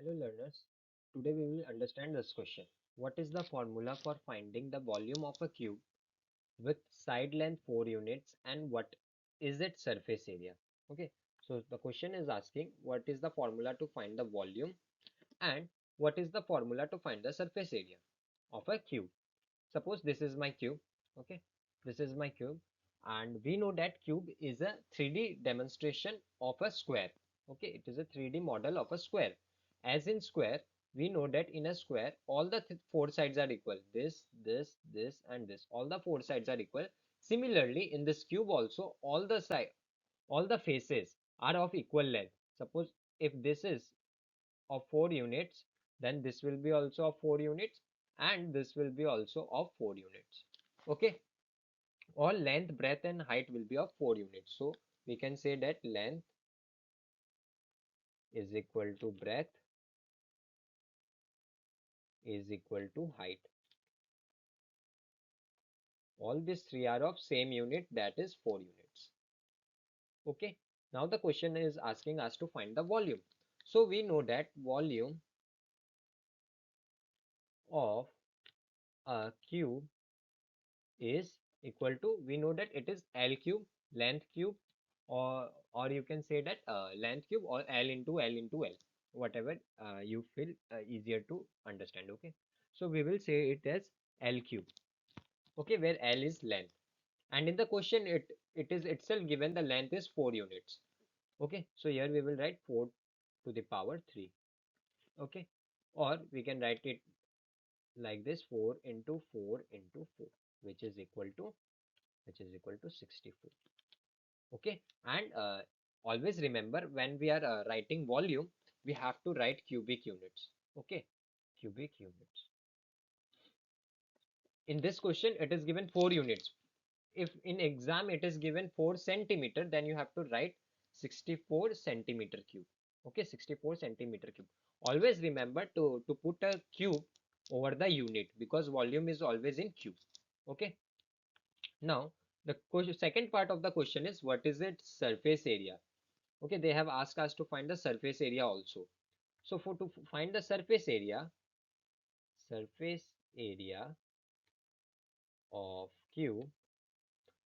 Hello learners, today we will understand this question. What is the formula for finding the volume of a cube with side length 4 units and what is its surface area? Okay, so the question is asking what is the formula to find the volume and what is the formula to find the surface area of a cube. Suppose this is my cube, okay, this is my cube and we know that cube is a 3D demonstration of a square. Okay, it is a 3D model of a square. As in square, we know that in a square all the four sides are equal. This and this, all the four sides are equal. Similarly, in this cube also all the faces are of equal length. Suppose if this is of 4 units, then this will be also of 4 units and this will be also of 4 units. Okay, all length, breadth and height will be of 4 units. So we can say that length is equal to breadth is equal to height. All these three are of same unit, that is 4 units. Okay, now the question is asking us to find the volume. So we know that volume of a cube is equal to, we know that it is L cube, length cube, or you can say that length cube or L into L into L, whatever you feel easier to understand. Okay, so we will say it as L cube. Okay, where L is length, and in the question it is itself given the length is 4 units. Okay, so here we will write 4 to the power 3. Okay, or we can write it like this, 4 into 4 into 4, which is equal to 64. Okay, and always remember when we are writing volume, we have to write cubic units. Okay, cubic units. In this question it is given 4 units. If in exam it is given 4 centimeter, then you have to write 64 centimeter cube. Okay, 64 centimeter cube. Always remember to put a cube over the unit because volume is always in cube. Okay, now the second part of the question is what is its surface area. Okay, they have asked us to find the surface area also. So for to find the surface area of cube,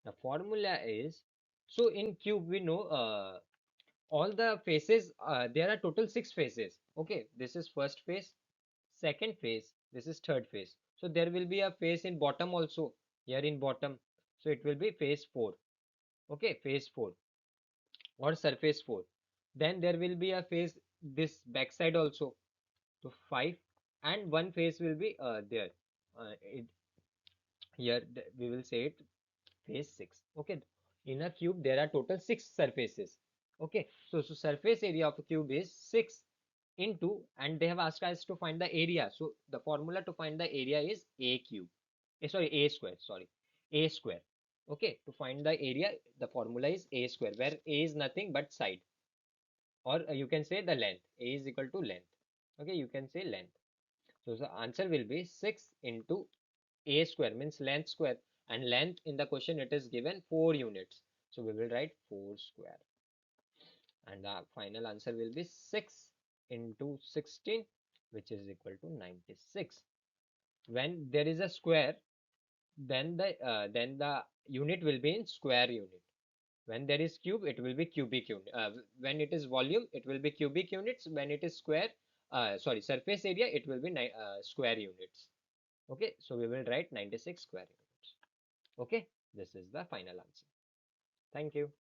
the formula is, so in cube we know all the faces, there are total 6 faces. Okay, this is first face, second face, this is third face. So there will be a face in bottom also, here in bottom. So it will be face 4. Okay, face 4 or surface 4. Then there will be a face this backside also. So 5 and one face will be there. Here we will say it face 6. Okay, in a cube there are total 6 surfaces. Okay, so surface area of a cube is 6 into, and they have asked us to find the area. So the formula to find the area is a cube. Sorry, a square. Sorry, a square. Okay, to find the area, the formula is a square, where a is nothing but side, or you can say the length. A is equal to length. Okay, you can say length. So the answer will be 6 into a square means length square, and length in the question it is given 4 units. So we will write 4 square, and the final answer will be 6 into 16, which is equal to 96. When there is a square, then the unit will be in square unit. When there is cube, it will be cubic unit. When it is volume, it will be cubic units. When it is square, sorry, surface area, it will be square units. Okay, so we will write 96 square units. Okay, this is the final answer. Thank you.